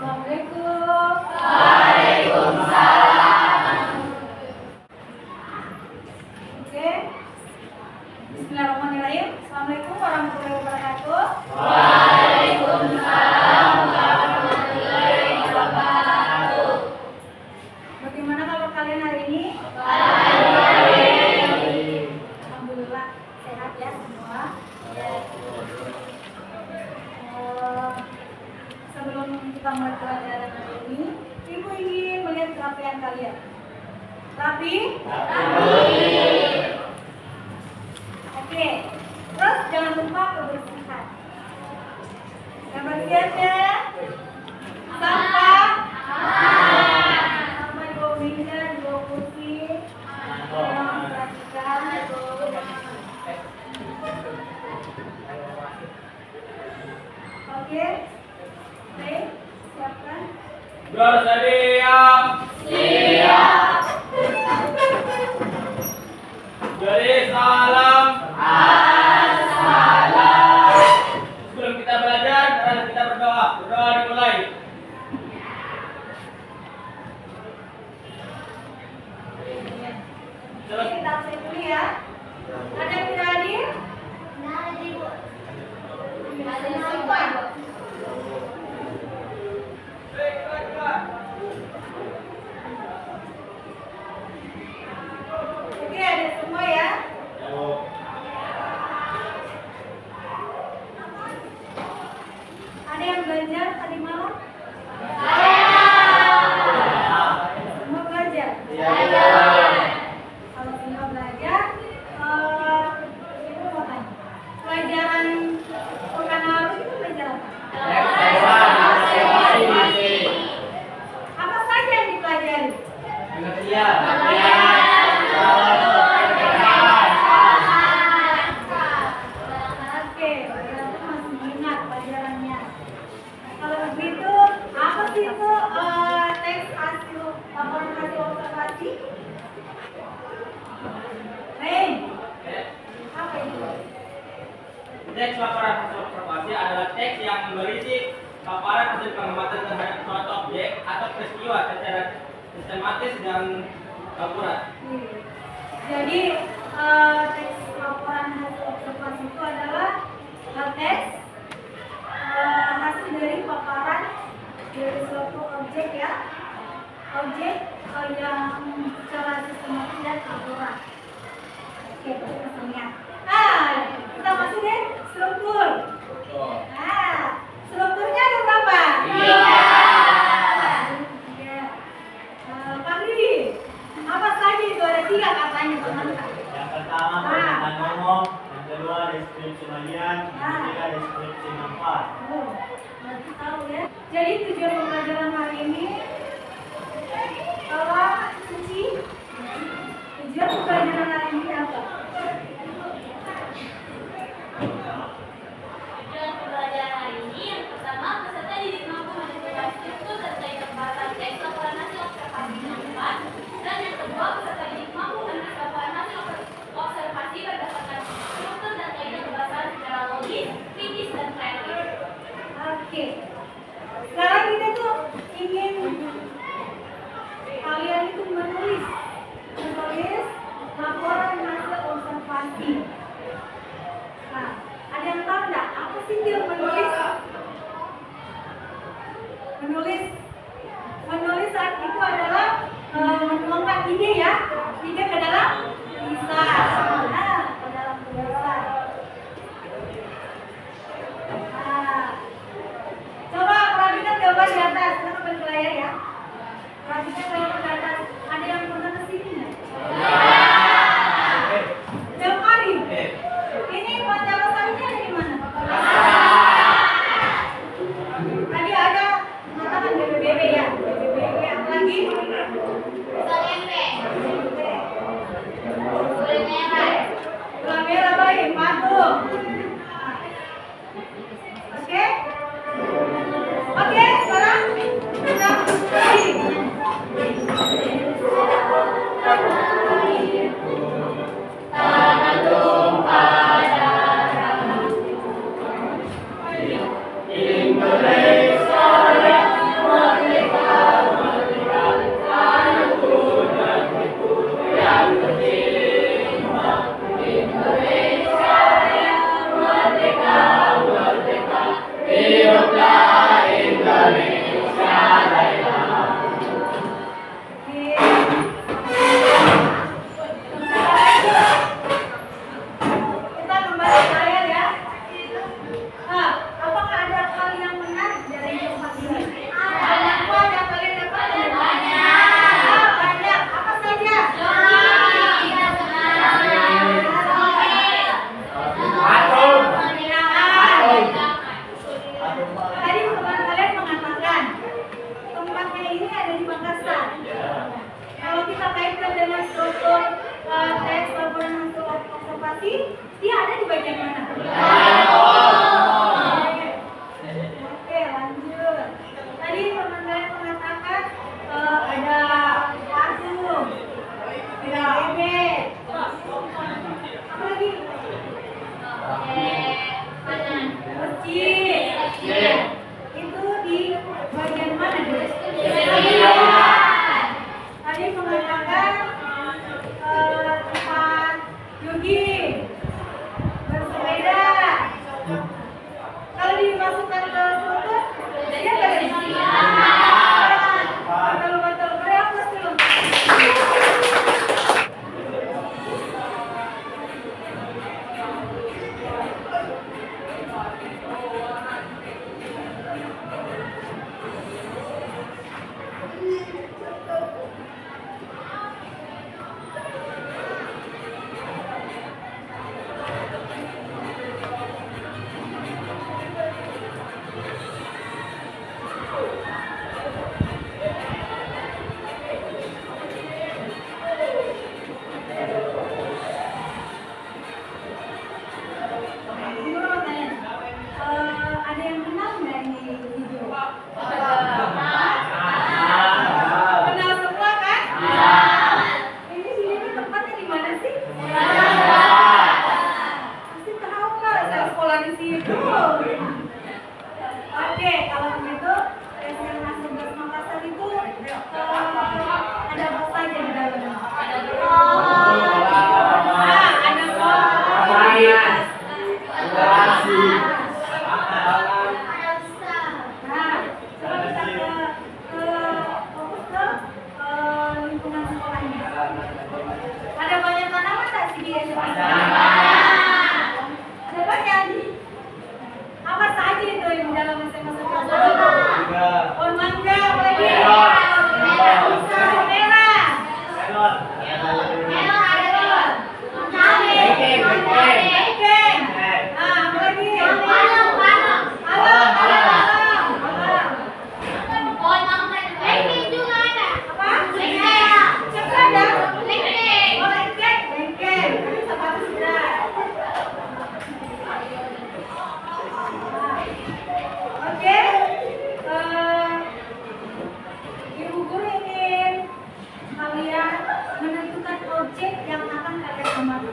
Assalamualaikum. Waalaikumsalam. Oke. Bismillahirrahmanirrahim. Assalamualaikum warahmatullahi wabarakatuh. Waalaikumsalam warahmatullahi wabarakatuh. Bagaimana kalau kalian hari ini? Baik. Alhamdulillah sehat ya semua. Sebelum kita mulai pelajaran hari ini, Ibu ingin melihat kerapian kalian. Rapi? Oke. Terus jangan lupa kebersihan. Kebersihannya sampah. Sampai bawa meja, bawa kursi. Tolong perhatikan. Oke. Baik, siapkan. Bersedia. Siap. Beri salam. Assalam. Sebelum kita belajar, mari kita berdoa. Berdoa dimulai. Oke, kita absen dulu ya. Ada yang tidak hadir? Ada yang semua. Oke, ada semua ya. Ada yang belajar tadi malam? Semua belajar? Kalau semua belajar, Ibu mau tanya. Pelajaran pekan lalu itu pelajaran apa? Apa saja yang dipelajari? Oke, berarti masih ingat pelajarannya. Kalau begitu, apa sih itu teks hasil laporan hasil observasi? Hei, apa itu? Teks laporan hasil observasi adalah teks yang berisi paparan hasil pengamatan terhadap suatu objek atau peristiwa secara sistematis dan akurat. Jadi teks laporan hasil observasi itu adalah teks hasil dari paparan dari suatu objek ya, objek yang secara sistematis dan akurat. Oke, itu maksudnya. Kita masuk deh struktur. Strukturnya ada berapa? Pak Rudi, apa saja itu? Ada 3 katanya teman-teman. Yang pertama pernyataan umum, yang kedua deskripsi bagian, yang ketiga deskripsi manfaat. Nanti tahu ya. Jadi tujuan pembelajaran hari ini bahwa suci. Tujuan pembelajaran hari ini apa? Tujuan pembelajaran hari ini yang pertama, peserta didik mampu menentukan struktur dan keterbatasan teks laporan hasil observasi manfaat. Dan yang kedua, peserta didik mampu menulis laporan hasil observasi berdasarkan struktur dan keterbatasan secara logis, kritis, dan kreatif. Oke. Sekarang kita tuh ingin kalian itu menulis laporan hasil observasi. Nah, ada yang tahu nggak apa sih dia menulis? Menulis saat itu adalah menuangkan ide ya, ide ke dalam tulisan. Ke dalam tulisan. Coba perhatikan gambar di atas, kita kembali ke layar ya. Perhatikan gambar di atas. Ada yang pernah kesini nggak? Tiap hari. Ini Pancasaranya ada di mana? Tadi ada mengatakan BBB ya. BBB apa lagi? Gula merah baik, patuh. Oke? Oke, sekarang kita Itu di bagian mana, Bu? Tadi mengatakan tempat jogging, bersepeda. Kalau dimasukkan ke struktur, dia nggak ada. Betul-betul berapa dulu? Ada yang kenal nggak ini video? Kenal semua kan? Ini sini tempatnya di mana sih? Pasti tahu nggak? Saya sekolah di situ. Oke, kalau begitu SMA 11 Makassar itu ada apa saja di dalamnya? Ada lingkungan sekolahnya. Ada banyak tanaman nggak sih di SMA? Ada banyak. Apa saja itu yang di dalam SMA 11? Pohon mangga, apa lagi? Pohon merah. Ibu guru ingin kalian menentukan objek yang akan kalian amati.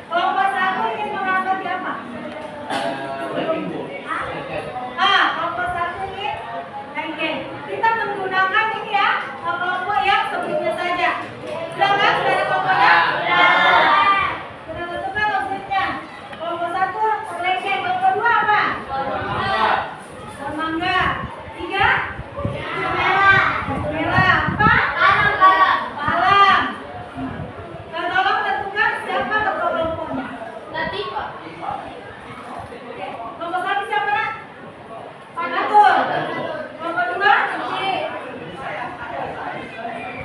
Kelompok satu ingin mengamati apa? Kelompok satu ingin ranking. Kita menggunakan ini ya, kelompok yang sebelumnya saja. Sudah kan? Sudah ada kelompoknya? Sudah tentukan objeknya. Kelompok satu ranking. Kelompok dua apa? Pohon mangga. Tiga? Merah. Apa? Palang. Tolong tentukan siapa ketua kelompoknya. Kelompok satu siapa nak? Panatul. Kelompok dua?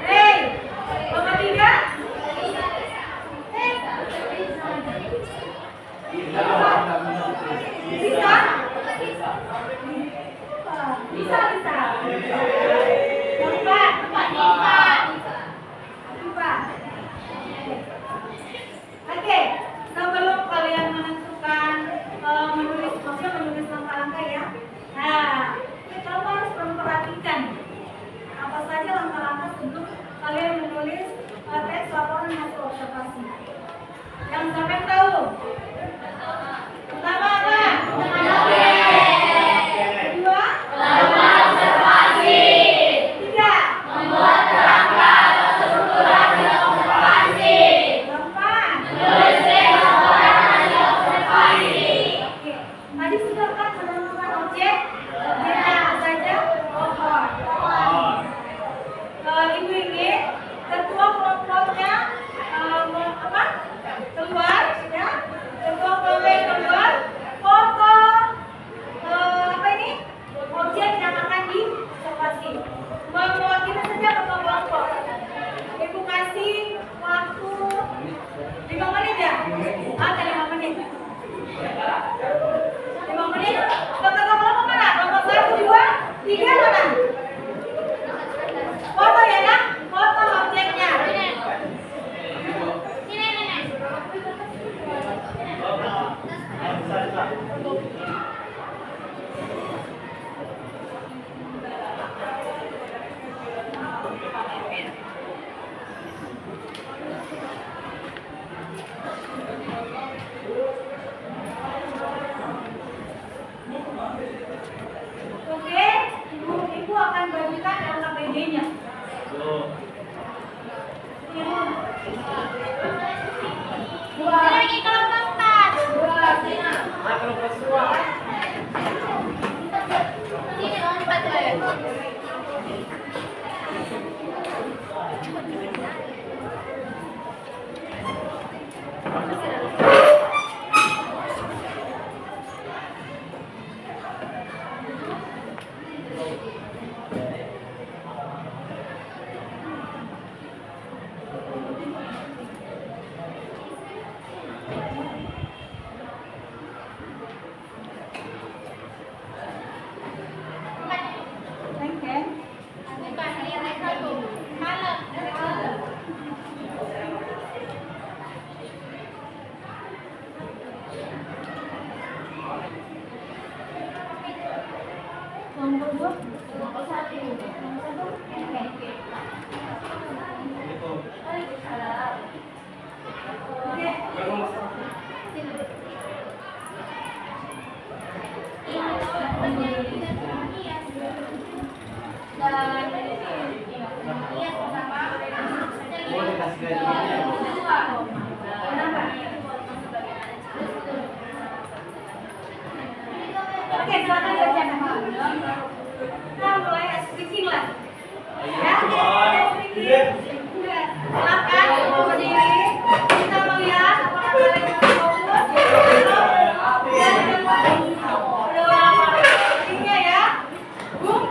Rey. Kelompok tiga? Bisa. Empat. Oke, sebelum kalian menentukan menulis langkah-langkah ya. Nah, kamu harus memperhatikan apa saja langkah-langkah sebelum kalian menulis teks laporan hasil observasi. Yang sampai tahu. Pertama apa? Kedua? Tiga? Oke. Tadi sudah kan menentukan objek apa saja? Pohon. Ibu ingin ketua kelompoknya keluar ya. Ketua kelompok keluar foto objek yang akan diobservasi. Mewakili saja ketua kelompok. Ibu kasih waktu 5 menit ya? 5 menit. 5 menit. Ketua kelompok mana? Kelompok 1, 2, 3 mana? Foto ya nak? Foto objeknya. Boleh kasih gajinya. Oke, silakan baca. Kita mulai speaking lah. Ya, speaking. Silakan berdiri. Kita melihat apakah kalian bisa fokus. Dan udah speakingnya ya. Boom.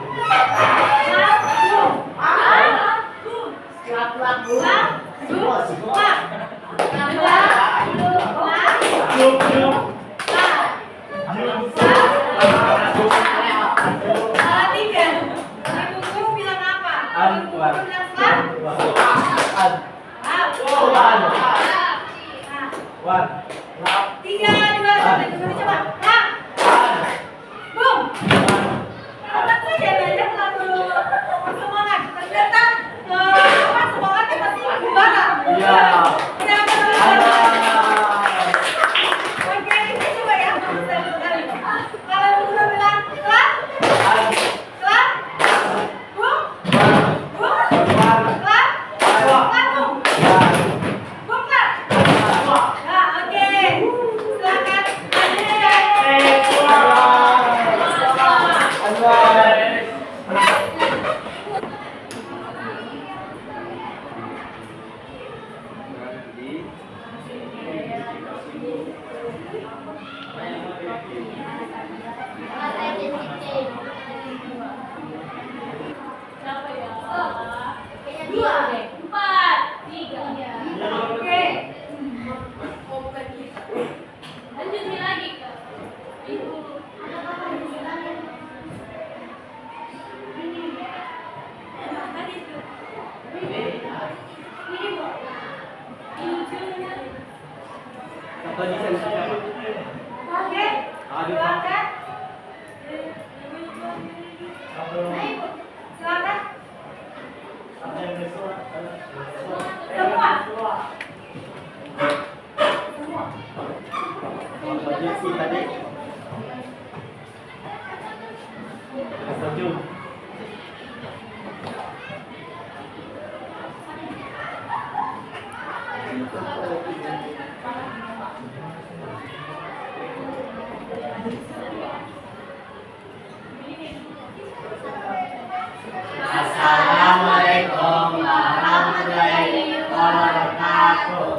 Assalamualaikum warahmatullahi wabarakatuh.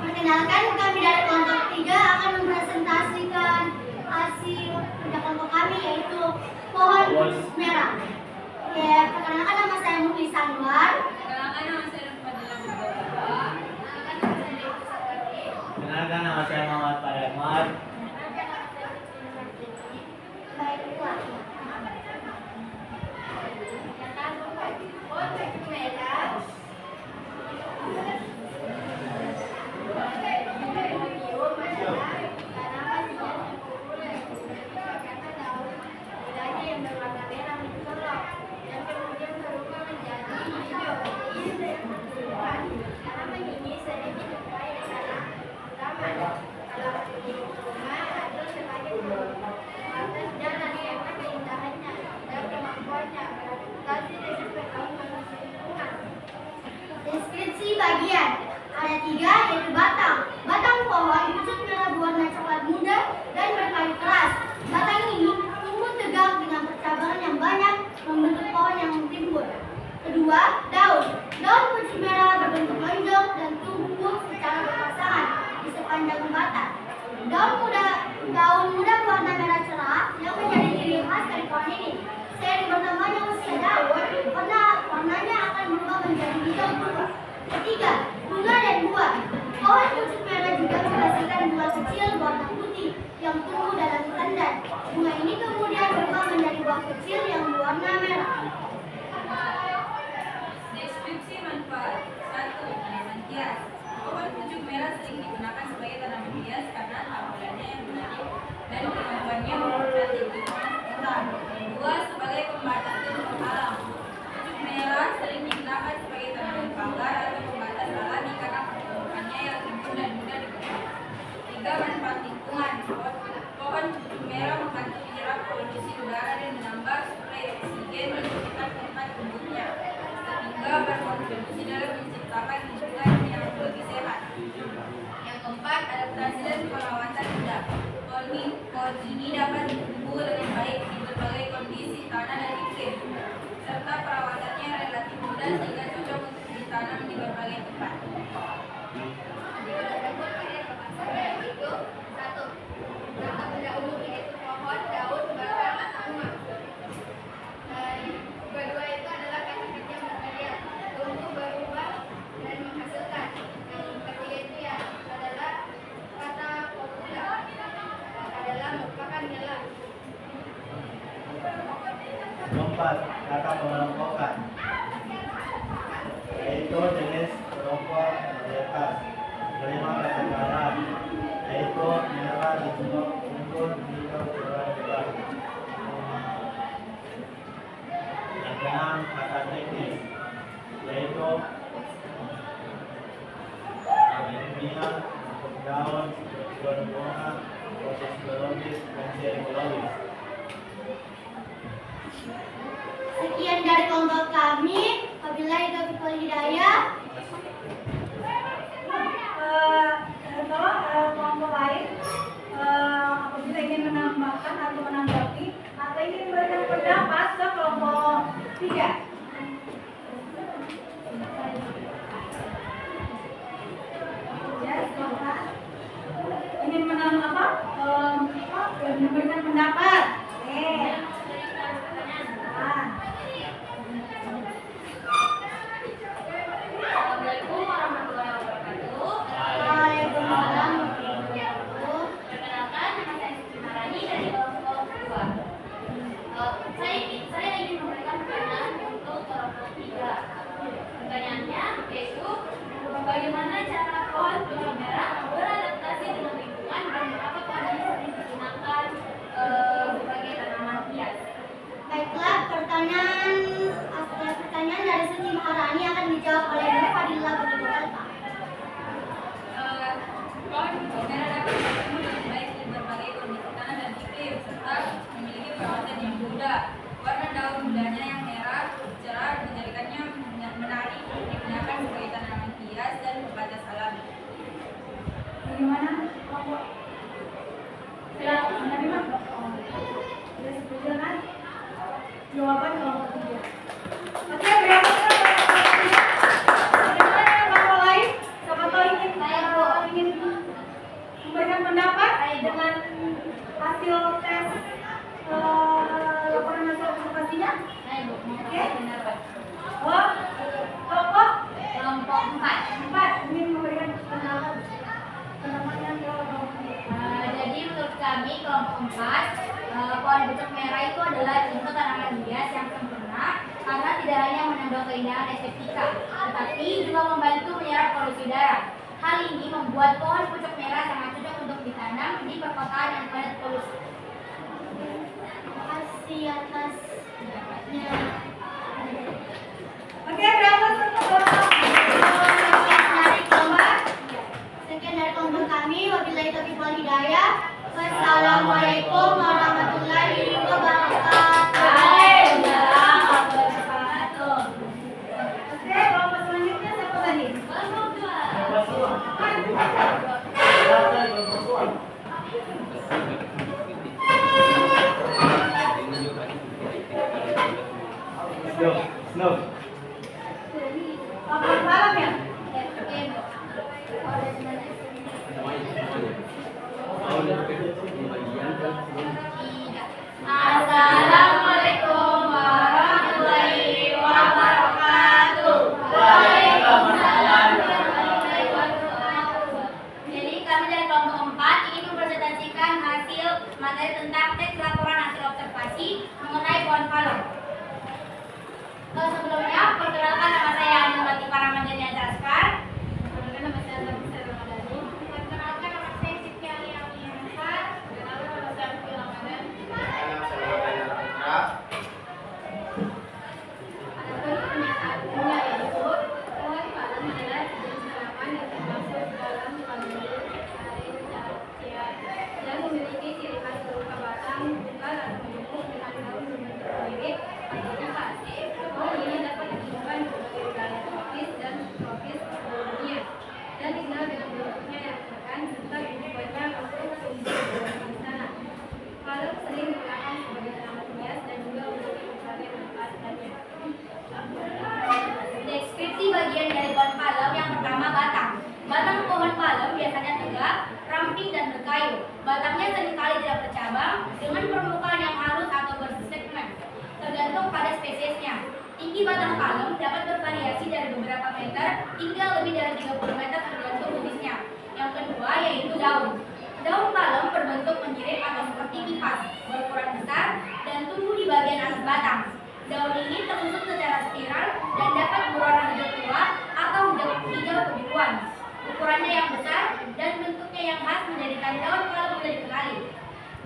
Perkenalkan, kami dari kelompok 3 akan mempresentasikan hasil kerja kelompok kami, yaitu pohon merah. Ya, perkenalkan, nama saya Muhlis Anwar. Kenalkan, nama saya Muhammad Padamar. Deskripsi bagian ada 3, yaitu batang. Batang pohon pucuk merah berwarna coklat muda dan berkayu keras. Batang ini tumbuh tegak dengan percabangan yang banyak membentuk pohon yang timbul. Kedua, daun. Daun pucuk merah berbentuk lonjong dan tumbuh secara berpasangan di sepanjang batang. Daun muda berwarna merah cerah yang menjadi ciri khas dari pohon ini. Seiring bertambahnya usia daun, warnanya akan berubah menjadi hijau tua. Ketiga, bunga dan buah. Pohon pucuk merah juga menghasilkan buah kecil berwarna putih yang tumbuh dalam tandan. Bunga ini kemudian berubah menjadi buah kecil yang berwarna merah. Deskripsi manfaat. 1. Tanaman hias. Pohon pucuk merah sering digunakan sebagai tanaman hias karena tampilannya yang menarik dan kemampuannya memecat lingkungan sekitar. 2. Sebagai pembatas lingkungan alam. Pucuk merah sering digunakan sebagai tanaman pagar atau pembatas alami karena pertumbuhannya yang tumbuh dan mudah dikembangkan. 3. 4. Adaptasi dan perawatan benda. Pohon ini dapat tumbuh dengan baik di berbagai kondisi tanah dan iklim, serta perawatannya relatif mudah sehingga cocok untuk ditanam di berbagai tempat. Itu satu, kata benda umum yaitu pohon, daun, batang, bunga. Dan kedua itu adalah kata-kata yang berbeda, tumbuh, berubah, dan menghasilkan. Yang ketiga itu ya adalah kata populer, adalah merupakan gelar. Keempat, kata pengelompokan, yaitu jenis kelompok varietas. Kelima, kata karat, yaitu merah, hijau, unggul, hijau, cerah. Yang keenam, kata teknis, yaitu ilmiah, bentuk daun, struktur bunga, proses biologis, fungsi ekologis. Sekian dari kelompok kami. Wabillahi taufiq wal hidayah. Kelompok lain apabila ingin menambahkan atau menanggapi atau ingin memberikan pendapat ke kelompok 3. Ya, silakan. Ingin memberikan pendapat. Assalamualaikum warahmatullahi wabarakatuh. Waalaikumsalam warahmatullahi wabarakatuh. Perkenalkan, nama saya Siti Marani dari kelompok 2. Saya ingin memberikan pertanyaan untuk kelompok 3. Pertanyaannya yaitu bagaimana cara pohon pucuk merah beradaptasi dengan lingkungan dan mengapa pohon ini sering digunakan sebagai tanaman hias? Baiklah, pertanyaan dari Siti Maharani akan dijawab oleh Bu Fadila Budi Alfa. Pohon pucuk merah dapat bertumbuh dengan baik di berbagai kondisi tanah dan iklim, serta memiliki perawatan yang mudah. Warna daun mudanya yang merah cerah menjadikannya menarik untuk digunakan sebagai tanaman hias dan pembatas alami. Bagaimana kelompok? Silakan menerima. Sudah setuju kan? Jawaban kelompok 3. Oke, berapa? Bagaimana kelompok lain? Siapa tahu ingin memberikan pendapat dengan hasil tes laporan hasil observasinya? Oke. Oh, kelompok Kelompok 4 ingin memberikan pendapat. Pendapatnya ke kelompok 4. Jadi menurut kami kelompok 4 pohon pucuk merah itu adalah contoh tanaman hias yang sempurna karena tidak hanya menambah keindahan estetika, tetapi juga membantu menyerap polusi udara. Hal ini membuat pohon pucuk merah sangat cocok untuk ditanam di perkotaan yang padat polusi. Terima kasih atas pendapatnya. Oke, berapa Sekian dari kelompok kami. Wabillahi taufiq wal hidayah. Wassalamualaikum warahmatullahi wabarakatuh. Waalaikumsalam warahmatullahi wabarakatuh. Oke, kelompok selanjutnya siapa tadi? Kelompok 2. Snow. Kelompok malam ya? Assalamualaikum warahmatullahi wabarakatuh. Waalaikumsalam warahmatullahi wabarakatuh. Jadi kami dari kelompok 4 ingin mempresentasikan hasil materi tentang teks laporan hasil observasi mengenai pohon palem. Sebelumnya, perkenalkan nama saya Anurwati Paramadani Azaskar. Perkenalkan nama saya Zabisa Ramadhani. Perkenalkan nama saya Siti Alia Alia. Perkenalkan nama saya Alfi Ramadan. Adapun pernyataannya yaitu pohon palem adalah jenis tanaman yang termasuk dalam famili Arecaceae yang memiliki ciri khas berupa batang tunggal atau gemuk dengan daun berbentuk mirip atau lipat. Pohon ini dapat ditemukan di berbagai wilayah tropis dan subtropis berkayu. Batangnya seringkali tidak bercabang dengan permukaan yang halus atau bersegmen, tergantung pada spesiesnya. Tinggi batang palem dapat bervariasi dari beberapa meter hingga lebih dari 30 meter tergantung jenisnya. Yang kedua yaitu daun. Daun palem berbentuk menyirik atau seperti kipas, berukuran besar dan tumbuh di bagian atas batang. Daun ini tersusun secara spiral dan dapat berwarna hijau tua atau hijau kebiruan. Ukurannya yang besar dan bentuknya yang khas menjadikan daun palem mudah dikenali.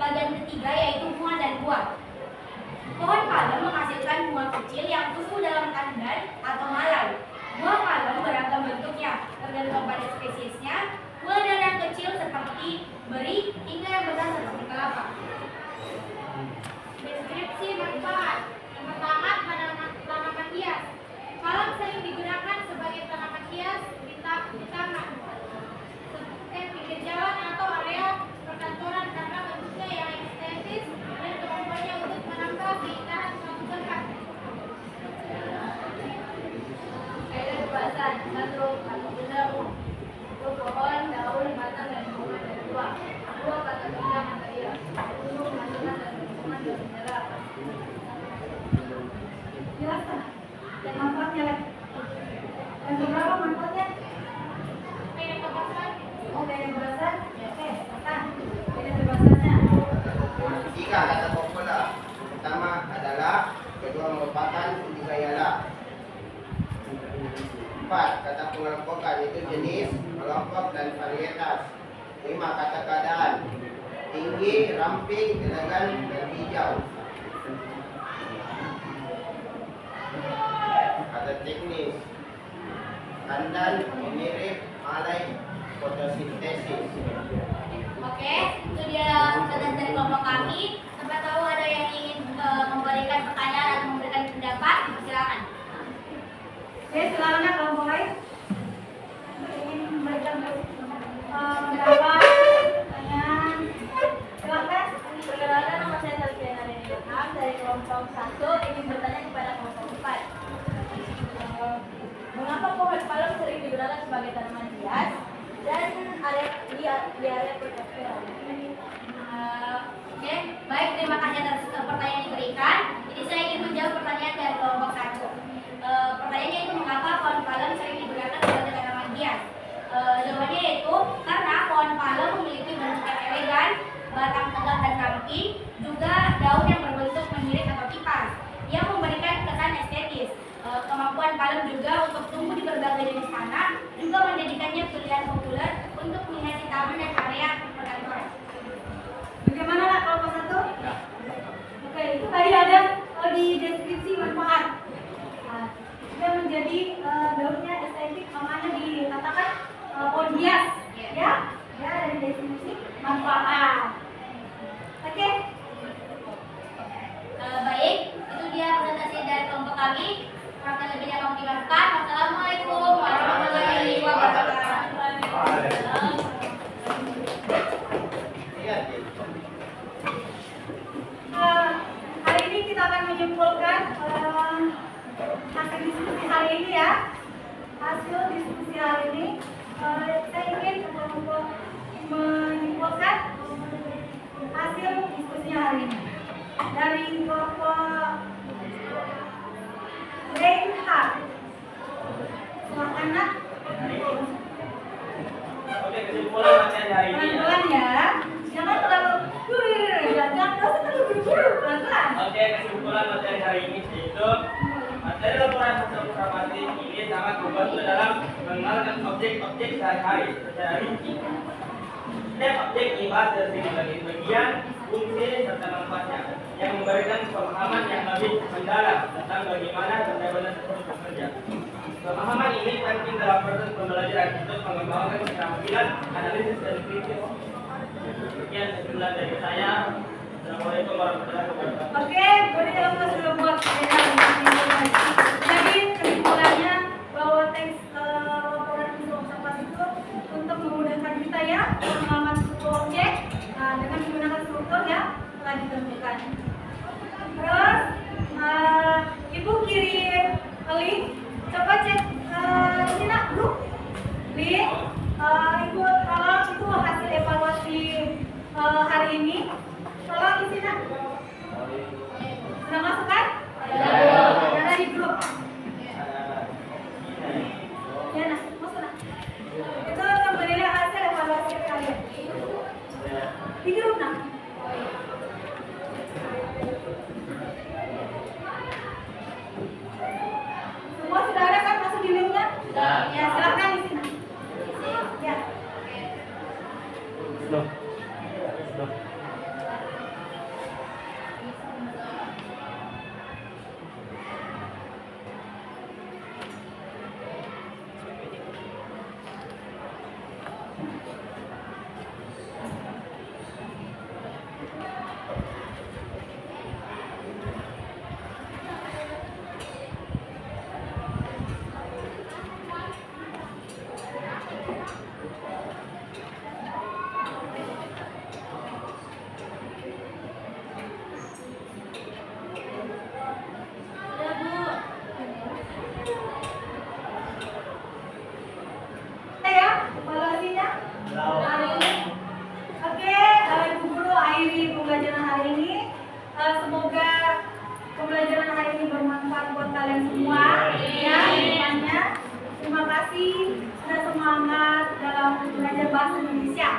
Bagian ketiga yaitu bunga dan buah. Pohon palem menghasilkan bunga kecil yang tumbuh dalam tandan atau malai. Buah palem beragam bentuknya, tergantung pada spesiesnya, mulai dari yang kecil seperti beri hingga yang besar seperti kelapa. Deskripsi manfaat. Yang pertama, tanaman hias. Palem sering digunakan sebagai tanaman hias di taman, pinggir jalan atau area perkantoran karena bentuknya yang estetis dan kemampuannya untuk menambah keindahan suatu tempat. Kebebasan, satu, pohon, daun, batang, dan bunga dari buah. Dua, kata benda material. Tumbuh menghasilkan dan berhubungan dengan mineral. Jelaskan. Dan manfaatnya lagi. Dan beberapa manfaatnya? Beda kebebasan. Oh, beda kebebasan? Ya, oke. Nah, beda kebebasannya. Tiga kata populer. Pertama adalah, kedua merupakan, ketiga ialah. 4 kata pengelompokan yaitu jenis, kelompok dan varietas. 5 kata keadaan, tinggi, ramping, elegan dan hijau. Kata teknis, tandan, mirip, malai, fotosintesis. Oke, itu dia pertanyaan dari kelompok kami. Sampai tahu ada yang ingin memberikan pertanyaan atau memberikan pendapat, silakan. Oke, silakan ya kelompok lain. Ingin memberikan pendapat, pertanyaan. Silakan. Perkenalkan, nama saya Talviana Renilham dari kelompok 1 ingin bertanya kepada kelompok 4. Mengapa pohon palem sering digunakan sebagai tanaman hias dan di area perkantoran? Oke, baik, terima kasih atas pertanyaan yang diberikan. Jadi saya ingin menjawab pertanyaan dari kelompok 1. Pertanyaannya itu mengapa pohon palem sering digunakan sebagai tanaman hias? Jawabannya yaitu karena pohon palem memiliki bentuk yang elegan, batang tegak dan ramping, juga daun yang berbentuk menyirik atau kipas, yang memberikan kesan estetis. Kemampuan palem juga untuk tumbuh di berbagai jenis tanah juga menjadikannya pilihan populer untuk menghiasi taman dan area perkantoran. Bagaimana lah kelompok 1? Oke, itu tadi ada di deskripsi manfaat. Nah, dia menjadi daunnya estetik, namanya dikatakan pohon hias, ya? Ya, dari deskripsi manfaat. Oke. Baik, itu dia presentasi dari kelompok kami. Kurang lebihnya kami dimaafkan. Wassalamualaikum warahmatullahi wabarakatuh. Hari ini kita akan menyimpulkan hasil diskusi hari ini ya. Hasil diskusi hari ini saya ingin menyimpulkan hasil diskusinya hari ini dari kelompok Reinhardt. Silakan nak. Oke, kesimpulan materi hari ini. Pelan-pelan ya. Jangan terlalu jangan terlalu buru-buru, pelan-pelan. Oke, kesimpulan materi hari ini yaitu materi laporan hasil observasi ini sangat membantu dalam mengenalkan objek-objek sehari-hari secara rinci. Setiap objek dibahas dari berbagai bagian, fungsi serta manfaatnya yang memberikan pemahaman yang lebih mendalam tentang bagaimana benda-benda tersebut bekerja. Pemahaman ini penting dalam proses pembelajaran untuk mengembangkan keterampilan analisis dan kritis. Sekian kesimpulan dari saya. Assalamualaikum warahmatullahi wabarakatuh. Oke, boleh kalau kita sudah buat jadi kesimpulannya bahwa teks laporan hasil observasi itu untuk memudahkan kita ya pengalaman struktur objek dengan menggunakan struktur ya telah ditentukan. Terus ibu kirim link, coba cek ini nak grup link ibu tolong itu hasil evaluasi hari ini? Tolong isi nak. Sudah masuk kan? Ada di grup. Ya nak, masuk nak. Itu kembali hasil evaluasi kalian. Di grup nak. Semua sudah ada kan masuk di linknya? Ya silahkan isi nak. Ya. Stop. Stop. Ya, evaluasinya. Hari ini. Oke, Ibu Guru akhiri pembelajaran hari ini. Semoga pembelajaran hari ini bermanfaat buat kalian semua. Ya, depannya. Terima kasih sudah semangat dalam belajar bahasa Indonesia.